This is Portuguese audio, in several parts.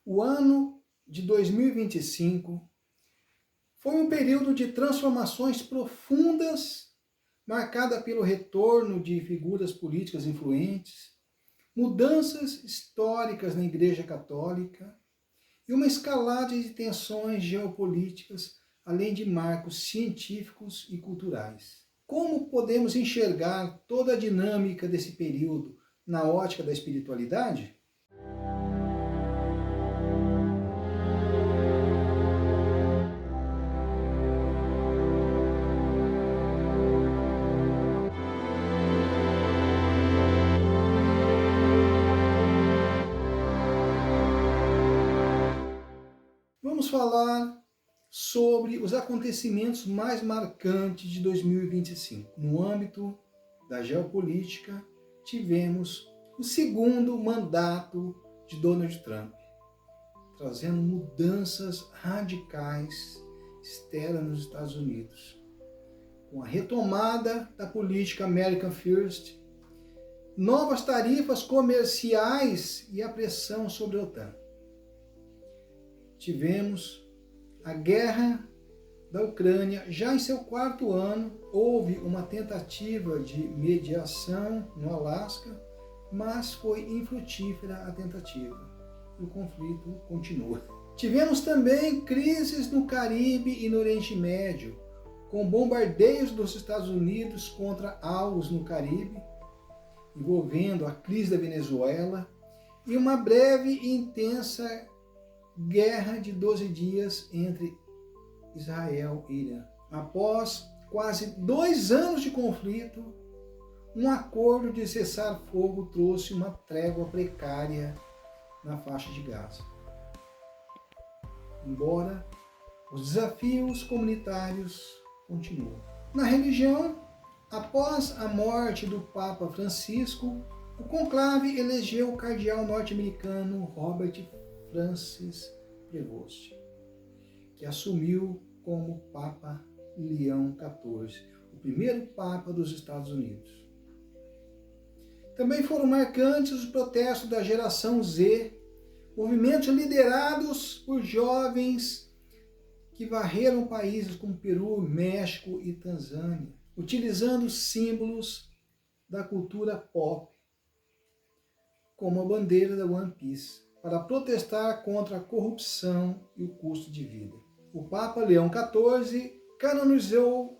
O ano de 2025 foi um período de transformações profundas, marcada pelo retorno de figuras políticas influentes, mudanças históricas na Igreja Católica e uma escalada de tensões geopolíticas, além de marcos científicos e culturais. Como podemos enxergar toda a dinâmica desse período na ótica da espiritualidade? Vamos falar sobre os acontecimentos mais marcantes de 2025. No âmbito da geopolítica, tivemos o segundo mandato de Donald Trump, trazendo mudanças radicais externas nos Estados Unidos. Com a retomada da política American First, novas tarifas comerciais e a pressão sobre a OTAN. Tivemos a guerra da Ucrânia, já em seu 4º ano, houve uma tentativa de mediação no Alasca, mas foi infrutífera a tentativa. O conflito continua. Tivemos também crises no Caribe e no Oriente Médio, com bombardeios dos Estados Unidos contra alvos no Caribe, envolvendo a crise da Venezuela, e uma breve e intensa guerra de 12 dias entre Israel e Irã. Após quase 2 anos de conflito, um acordo de cessar-fogo trouxe uma trégua precária na faixa de Gaza. Embora os desafios comunitários continuam. Na religião, após a morte do Papa Francisco, o conclave elegeu o cardeal norte-americano Robert Francis Prevost, que assumiu como Papa Leão XIV, o primeiro Papa dos Estados Unidos. Também foram marcantes os protestos da geração Z, movimentos liderados por jovens que varreram países como Peru, México e Tanzânia, utilizando símbolos da cultura pop, como a bandeira da One Piece, para protestar contra a corrupção e o custo de vida. O Papa Leão XIV canonizou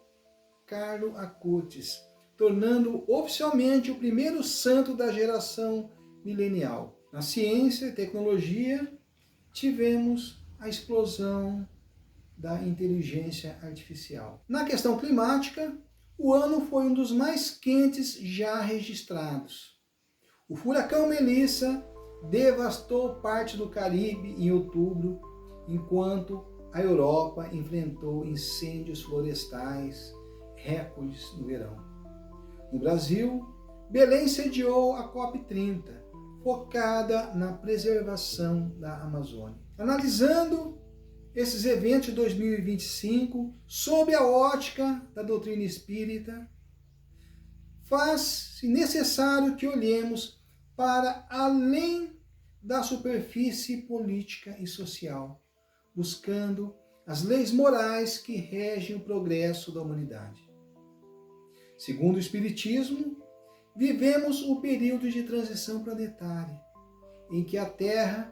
Carlo Acutis, tornando oficialmente o primeiro santo da geração milenial. Na ciência e tecnologia, tivemos a explosão da inteligência artificial. Na questão climática, o ano foi um dos mais quentes já registrados. O furacão Melissa devastou parte do Caribe em outubro, enquanto a Europa enfrentou incêndios florestais recordes no verão. No Brasil, Belém sediou a COP30, focada na preservação da Amazônia. Analisando esses eventos de 2025 sob a ótica da doutrina espírita, faz-se necessário que olhemos para além da superfície política e social, buscando as leis morais que regem o progresso da humanidade. Segundo o Espiritismo, vivemos o período de transição planetária, em que a Terra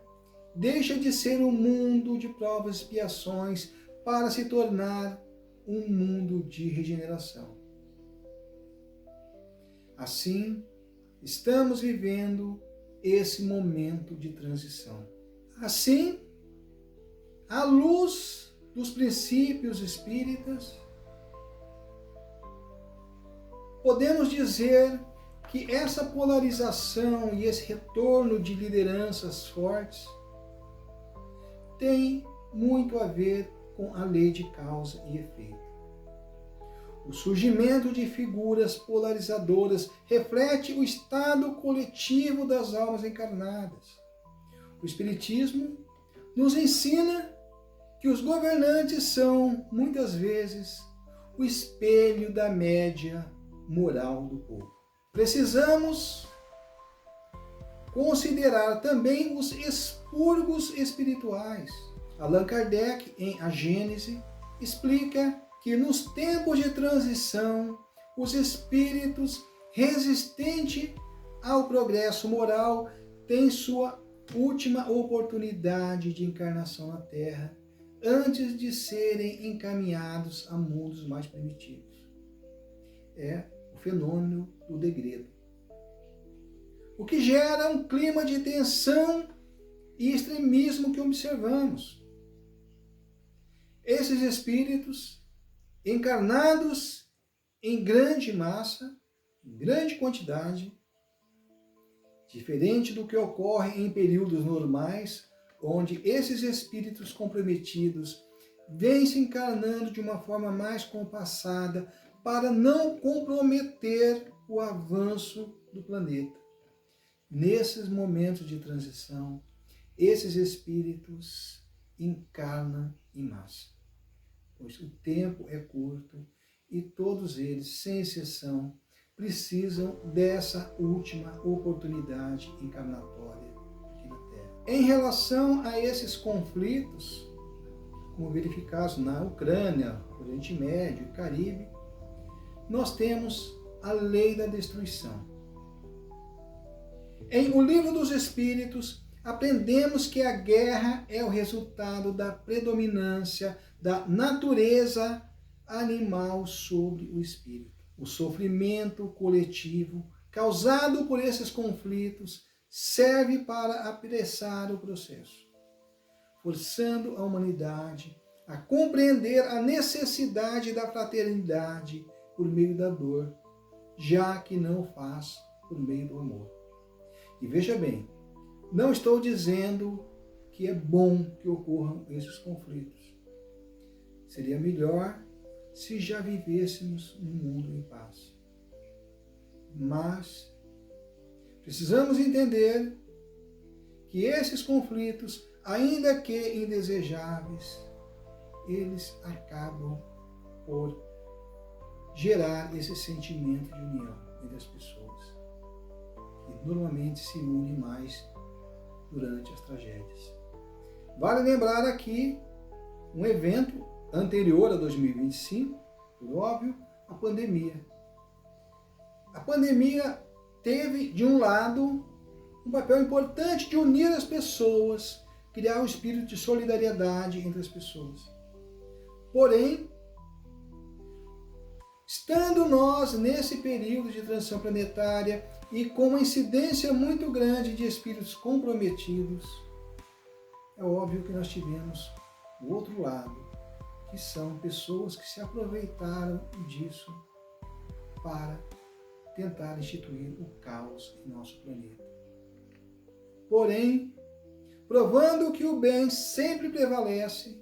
deixa de ser um mundo de provas e expiações para se tornar um mundo de regeneração. Assim, estamos vivendo esse momento de transição. Assim, à luz dos princípios espíritas, podemos dizer que essa polarização e esse retorno de lideranças fortes tem muito a ver com a lei de causa e efeito. O surgimento de figuras polarizadoras reflete o estado coletivo das almas encarnadas. O Espiritismo nos ensina que os governantes são, muitas vezes, o espelho da média moral do povo. Precisamos considerar também os expurgos espirituais. Allan Kardec, em A Gênese, explica que nos tempos de transição, os espíritos resistentes ao progresso moral têm sua última oportunidade de encarnação na Terra, antes de serem encaminhados a mundos mais primitivos. É o fenômeno do degredo. O que gera um clima de tensão e extremismo que observamos. Esses espíritos, encarnados em grande massa, em grande quantidade, diferente do que ocorre em períodos normais, onde esses espíritos comprometidos vêm se encarnando de uma forma mais compassada para não comprometer o avanço do planeta. Nesses momentos de transição, esses espíritos encarnam em massa, pois o tempo é curto e todos eles, sem exceção, precisam dessa última oportunidade encarnatória aqui na Terra. Em relação a esses conflitos, como verificados na Ucrânia, Oriente Médio e Caribe, nós temos a lei da destruição. Em O Livro dos Espíritos, aprendemos que a guerra é o resultado da predominância da natureza animal sobre o espírito. O sofrimento coletivo causado por esses conflitos serve para apressar o processo, forçando a humanidade a compreender a necessidade da fraternidade por meio da dor, já que não o faz por meio do amor. E veja bem, não estou dizendo que é bom que ocorram esses conflitos. Seria melhor se já vivêssemos num mundo em paz. Mas precisamos entender que esses conflitos, ainda que indesejáveis, eles acabam por gerar esse sentimento de união entre as pessoas, que normalmente se unem mais durante as tragédias. Vale lembrar aqui um evento anterior a 2025, por óbvio, a pandemia. A pandemia teve, de um lado, um papel importante de unir as pessoas, criar um espírito de solidariedade entre as pessoas. Porém, estando nós nesse período de transição planetária e com uma incidência muito grande de espíritos comprometidos, é óbvio que nós tivemos o outro lado, que são pessoas que se aproveitaram disso para tentar instituir o caos em nosso planeta. Porém, provando que o bem sempre prevalece,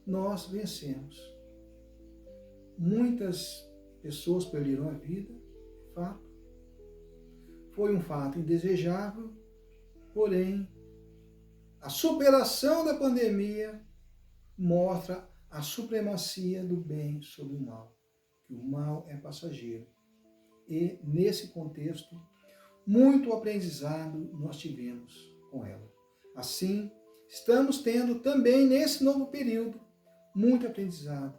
nós vencemos. Muitas pessoas perderam a vida, fato. Foi um fato indesejável, porém, a superação da pandemia mostra a supremacia do bem sobre o mal, que o mal é passageiro. E, nesse contexto, muito aprendizado nós tivemos com ela. Assim, estamos tendo também, nesse novo período, muito aprendizado.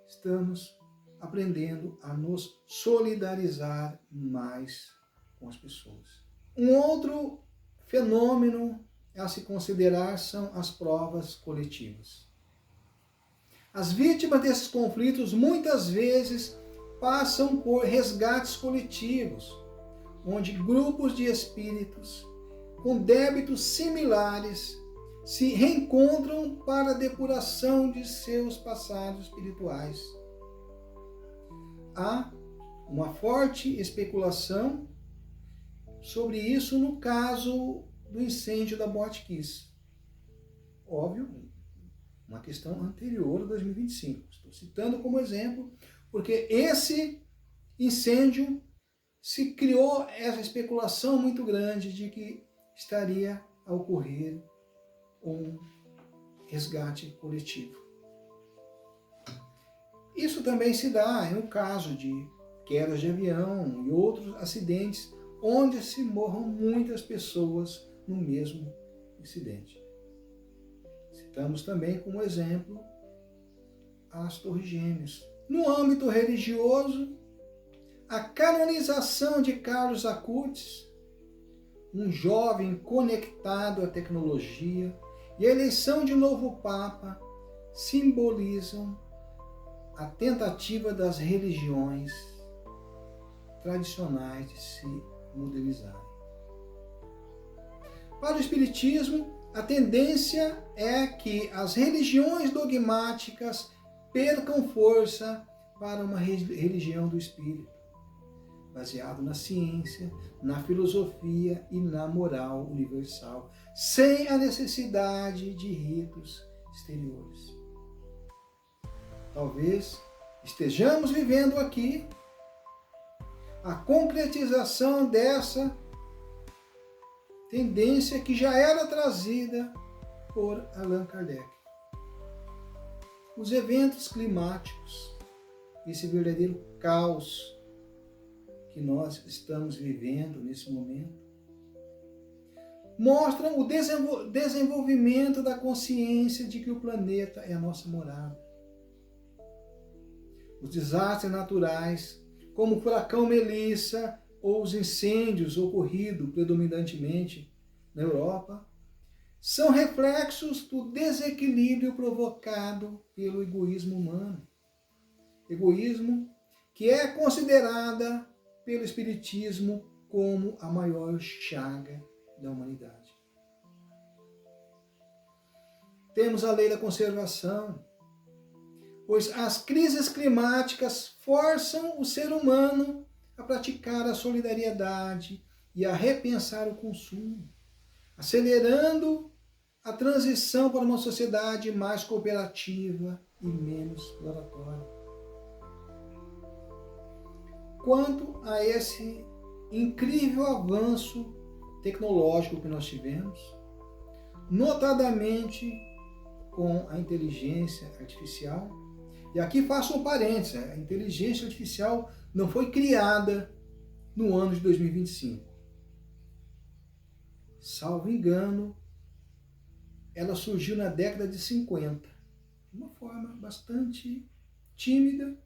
Estamos aprendendo a nos solidarizar mais com as pessoas. Um outro fenômeno a se considerar são as provas coletivas. As vítimas desses conflitos muitas vezes passam por resgates coletivos, onde grupos de espíritos com débitos similares se reencontram para a depuração de seus passados espirituais. Há uma forte especulação sobre isso no caso do incêndio da Boate Kiss. Óbvio, uma questão anterior a 2025. Estou citando como exemplo, porque esse incêndio se criou essa especulação muito grande de que estaria a ocorrer um resgate coletivo. Isso também se dá no caso de quedas de avião e outros acidentes onde se morram muitas pessoas no mesmo incidente. Citamos também como exemplo as Torres Gêmeas. No âmbito religioso, a canonização de Carlos Acutis, um jovem conectado à tecnologia, e a eleição de um novo Papa simbolizam a tentativa das religiões tradicionais de se modernizarem. Para o Espiritismo, a tendência é que as religiões dogmáticas percam força para uma religião do Espírito, baseado na ciência, na filosofia e na moral universal, sem a necessidade de ritos exteriores. Talvez estejamos vivendo aqui a concretização dessa tendência que já era trazida por Allan Kardec. Os eventos climáticos, esse verdadeiro caos que nós estamos vivendo nesse momento, mostram o desenvolvimento da consciência de que o planeta é a nossa morada. Os desastres naturais, como o furacão Melissa ou os incêndios ocorridos predominantemente na Europa, são reflexos do desequilíbrio provocado pelo egoísmo humano. Egoísmo que é considerada pelo Espiritismo como a maior chaga da humanidade. Temos a lei da conservação, pois as crises climáticas forçam o ser humano a praticar a solidariedade e a repensar o consumo, acelerando a transição para uma sociedade mais cooperativa e menos exploratória. Quanto a esse incrível avanço tecnológico que nós tivemos, notadamente com a inteligência artificial, e aqui faço um parênteses, a inteligência artificial não foi criada no ano de 2025. Salvo engano, ela surgiu na década de 50, de uma forma bastante tímida,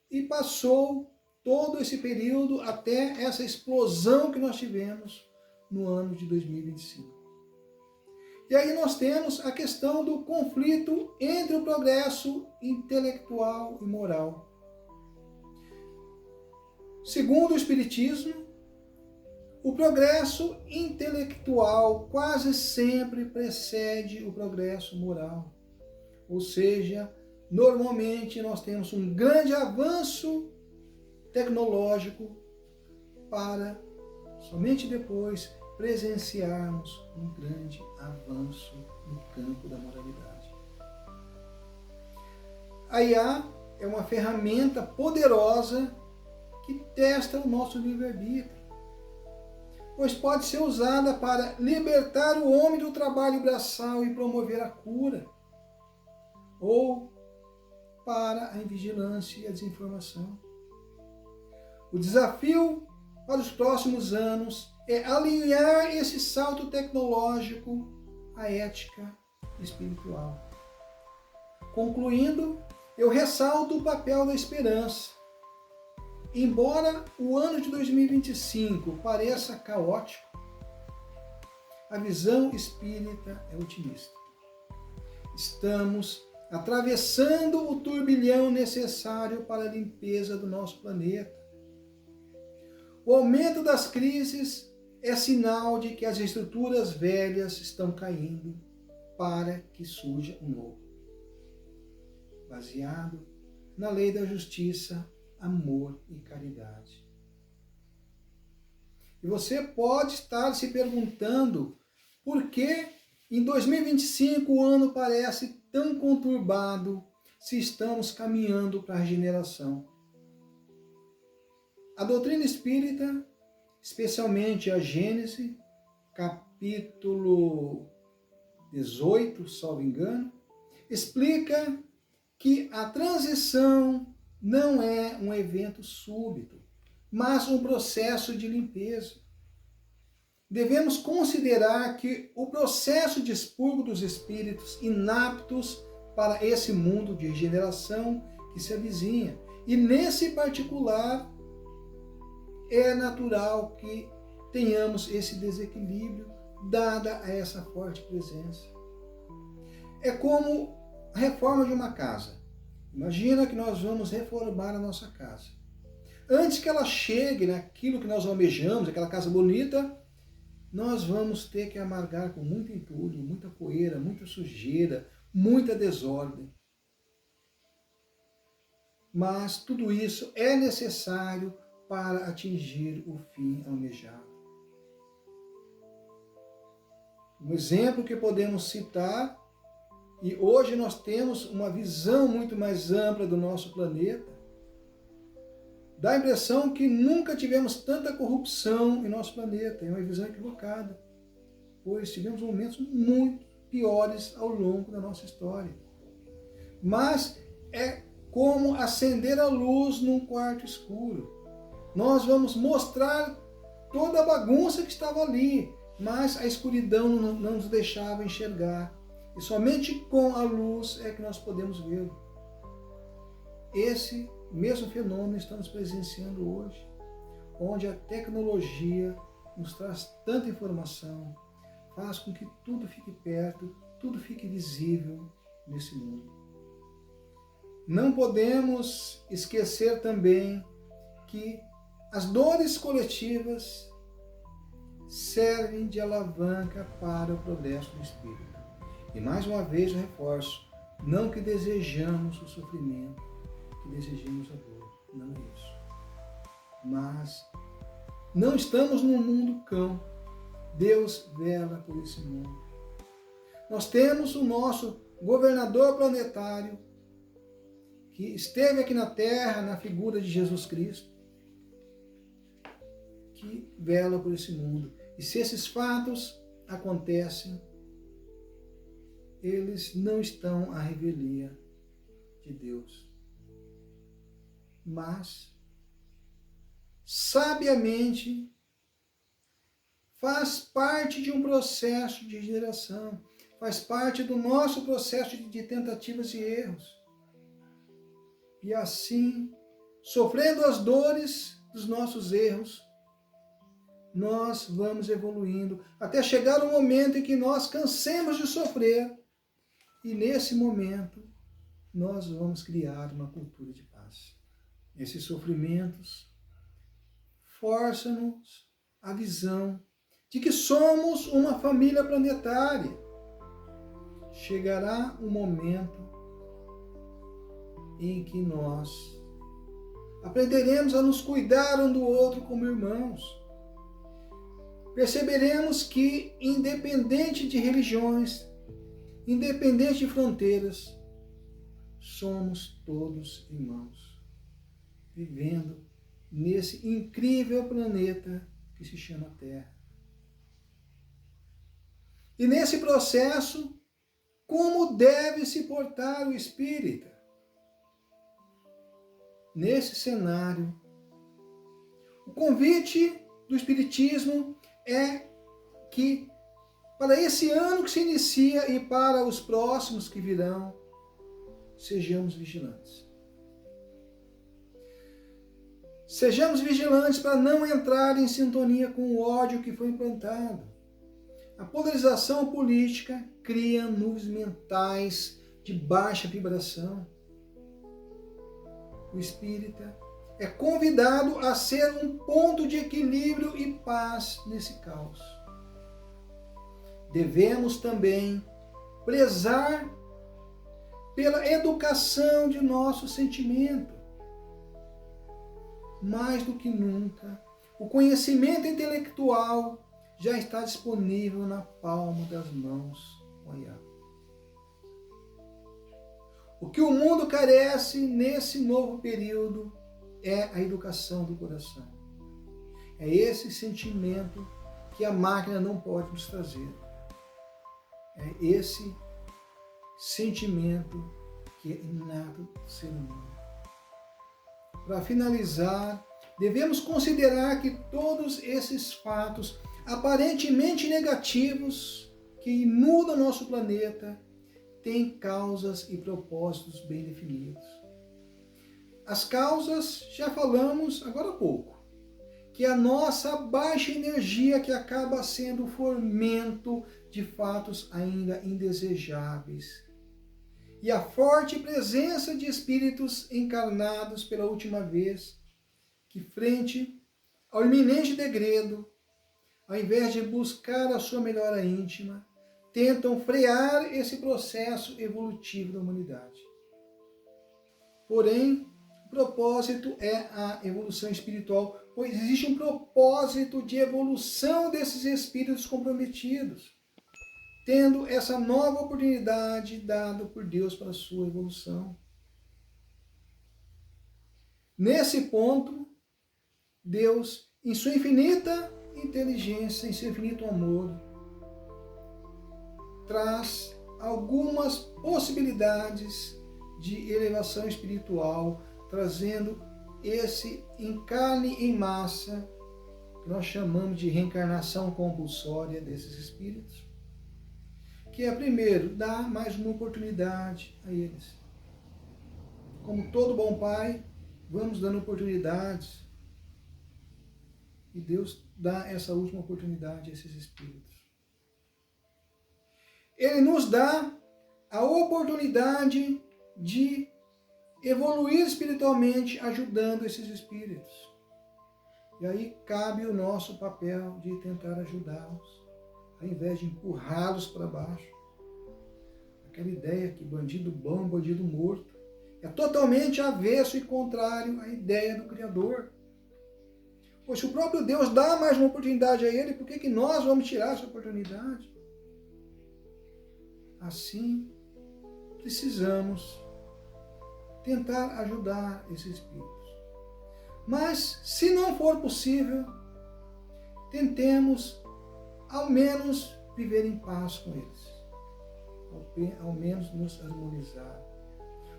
e passou todo esse período até essa explosão que nós tivemos no ano de 2025. E aí nós temos a questão do conflito entre o progresso intelectual e moral. Segundo o Espiritismo, o progresso intelectual quase sempre precede o progresso moral. Ou seja, normalmente nós temos um grande avanço tecnológico para somente depois presenciarmos um grande avanço no campo da moralidade. A IA é uma ferramenta poderosa que testa o nosso livre-arbítrio, pois pode ser usada para libertar o homem do trabalho braçal e promover a cura, ou para a invigilância e a desinformação. O desafio para os próximos anos é alinhar esse salto tecnológico à ética espiritual. Concluindo, eu ressalto o papel da esperança. Embora o ano de 2025 pareça caótico, a visão espírita é otimista. Estamos atravessando o turbilhão necessário para a limpeza do nosso planeta. O aumento das crises é sinal de que as estruturas velhas estão caindo para que surja um novo, baseado na lei da justiça, amor e caridade. E você pode estar se perguntando por que em 2025 o ano parece tão conturbado se estamos caminhando para a regeneração. A doutrina espírita, especialmente a Gênese, capítulo 18, salvo engano, explica que a transição não é um evento súbito, mas um processo de limpeza. Devemos considerar que o processo de expurgo dos espíritos inaptos para esse mundo de regeneração que se avizinha. E nesse particular, é natural que tenhamos esse desequilíbrio, dada a essa forte presença. É como a reforma de uma casa. Imagina que nós vamos reformar a nossa casa. Antes que ela chegue naquilo que nós almejamos, aquela casa bonita, nós vamos ter que amargar com muito entulho, muita poeira, muita sujeira, muita desordem. Mas tudo isso é necessário para atingir o fim almejado. Um exemplo que podemos citar, e hoje nós temos uma visão muito mais ampla do nosso planeta, dá a impressão que nunca tivemos tanta corrupção em nosso planeta. É uma visão equivocada, pois tivemos momentos muito piores ao longo da nossa história. Mas é como acender a luz num quarto escuro. Nós vamos mostrar toda a bagunça que estava ali, mas a escuridão não nos deixava enxergar. E somente com a luz é que nós podemos vê-lo. Esse mesmo fenômeno estamos presenciando hoje, onde a tecnologia nos traz tanta informação, faz com que tudo fique perto, tudo fique visível nesse mundo. Não podemos esquecer também que as dores coletivas servem de alavanca para o progresso do espírito. E mais uma vez eu reforço, não que desejamos o sofrimento, que desejemos a dor, não é isso. Mas não estamos num mundo cão. Deus vela por esse mundo. Nós temos o nosso governador planetário, que esteve aqui na Terra, na figura de Jesus Cristo, que vela por esse mundo. E se esses fatos acontecem, eles não estão à revelia de Deus. Mas, sabiamente, faz parte de um processo de geração, faz parte do nosso processo de tentativas e erros. E assim, sofrendo as dores dos nossos erros, nós vamos evoluindo, até chegar um momento em que nós cansemos de sofrer, e nesse momento nós vamos criar uma cultura de paz. Esses sofrimentos forçam-nos a visão de que somos uma família planetária. Chegará um momento em que nós aprenderemos a nos cuidar um do outro como irmãos. Perceberemos que, independente de religiões, independente de fronteiras, somos todos irmãos, vivendo nesse incrível planeta que se chama Terra. E nesse processo, como deve se portar o espírita? Nesse cenário, o convite do Espiritismo é que, para esse ano que se inicia e para os próximos que virão, sejamos vigilantes. Sejamos vigilantes para não entrar em sintonia com o ódio que foi implantado. A polarização política cria nuvens mentais de baixa vibração. O espírita é convidado a ser um ponto de equilíbrio e paz nesse caos. Devemos também prezar pela educação de nosso sentimento. Mais do que nunca, o conhecimento intelectual já está disponível na palma das mãos. Olha. O que o mundo carece nesse novo período é a educação do coração. É esse sentimento que a máquina não pode nos trazer. É esse sentimento que é inato do ser humano. Para finalizar, devemos considerar que todos esses fatos aparentemente negativos que inundam nosso planeta têm causas e propósitos bem definidos. As causas já falamos agora há pouco, que é a nossa baixa energia que acaba sendo o fomento de fatos ainda indesejáveis. E a forte presença de espíritos encarnados pela última vez, que frente ao iminente degredo, ao invés de buscar a sua melhora íntima, tentam frear esse processo evolutivo da humanidade. Porém, o propósito é a evolução espiritual, pois existe um propósito de evolução desses espíritos comprometidos, tendo essa nova oportunidade dada por Deus para a sua evolução. Nesse ponto, Deus, em sua infinita inteligência, em seu infinito amor, traz algumas possibilidades de elevação espiritual, trazendo esse encarne em massa, que nós chamamos de reencarnação compulsória desses espíritos, que é, primeiro, dar mais uma oportunidade a eles. Como todo bom pai, vamos dando oportunidades, e Deus dá essa última oportunidade a esses espíritos. Ele nos dá a oportunidade de evoluir espiritualmente ajudando esses espíritos. E aí cabe o nosso papel de tentar ajudá-los, ao invés de empurrá-los para baixo. Aquela ideia que bandido bom, bandido morto, é totalmente avesso e contrário à ideia do Criador. Pois se o próprio Deus dá mais uma oportunidade a ele, por que nós vamos tirar essa oportunidade? Assim, precisamos tentar ajudar esses espíritos. Mas, se não for possível, tentemos ao menos viver em paz com eles. Ao menos nos harmonizar.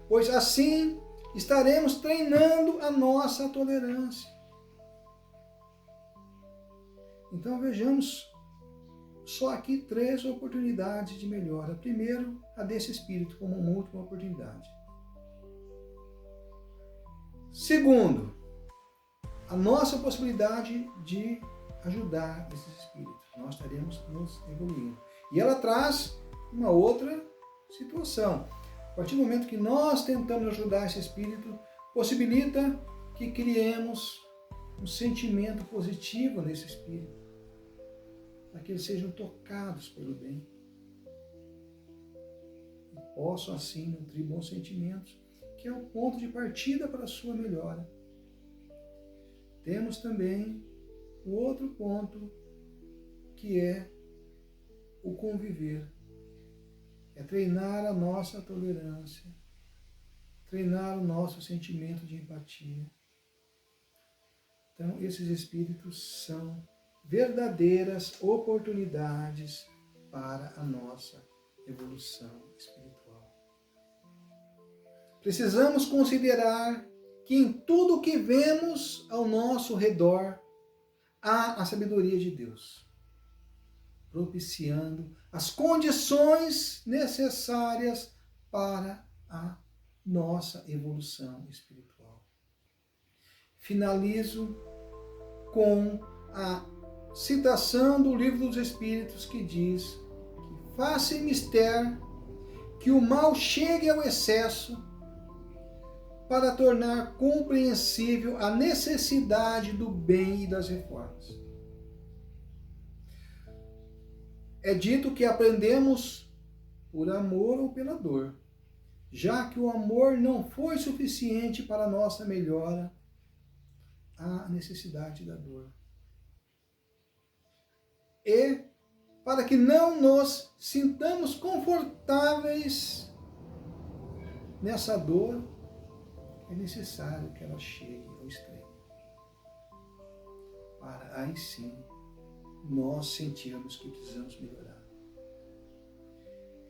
Pois assim estaremos treinando a nossa tolerância. Então vejamos só aqui 3 oportunidades de melhora. Primeiro, a desse espírito como uma última oportunidade. Segundo, a nossa possibilidade de ajudar esses espíritos. Nós estaremos nos evoluindo. E ela traz uma outra situação. A partir do momento que nós tentamos ajudar esse espírito, possibilita que criemos um sentimento positivo nesse espírito, para que eles sejam tocados pelo bem e possam assim nutrir bons sentimentos, que é o ponto de partida para a sua melhora. Temos também o outro ponto, que é o conviver. É treinar a nossa tolerância, treinar o nosso sentimento de empatia. Então, esses espíritos são verdadeiras oportunidades para a nossa evolução espiritual. Precisamos considerar que em tudo o que vemos ao nosso redor há a sabedoria de Deus, propiciando as condições necessárias para a nossa evolução espiritual. Finalizo com a citação do Livro dos Espíritos, que diz que faça mister que o mal chegue ao excesso para tornar compreensível a necessidade do bem e das reformas. É dito que aprendemos por amor ou pela dor, já que o amor não foi suficiente para a nossa melhora, há a necessidade da dor. E para que não nos sintamos confortáveis nessa dor, é necessário que ela chegue ao extremo, para aí sim nós sentirmos que precisamos melhorar.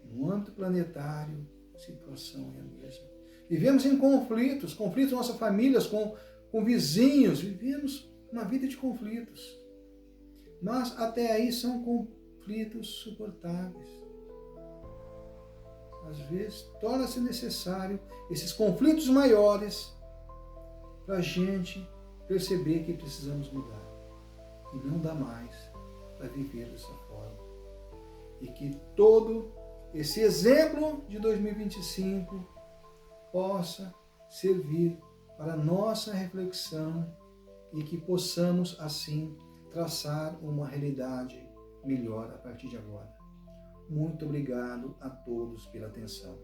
No âmbito planetário, a situação é a mesma. Vivemos em conflitos nas nossas famílias, com com vizinhos, vivemos uma vida de conflitos. Mas até aí são conflitos suportáveis. Às vezes torna-se necessário esses conflitos maiores para a gente perceber que precisamos mudar. E não dá mais para viver dessa forma. E que todo esse exemplo de 2025 possa servir para nossa reflexão e que possamos, assim, traçar uma realidade melhor a partir de agora. Muito obrigado a todos pela atenção.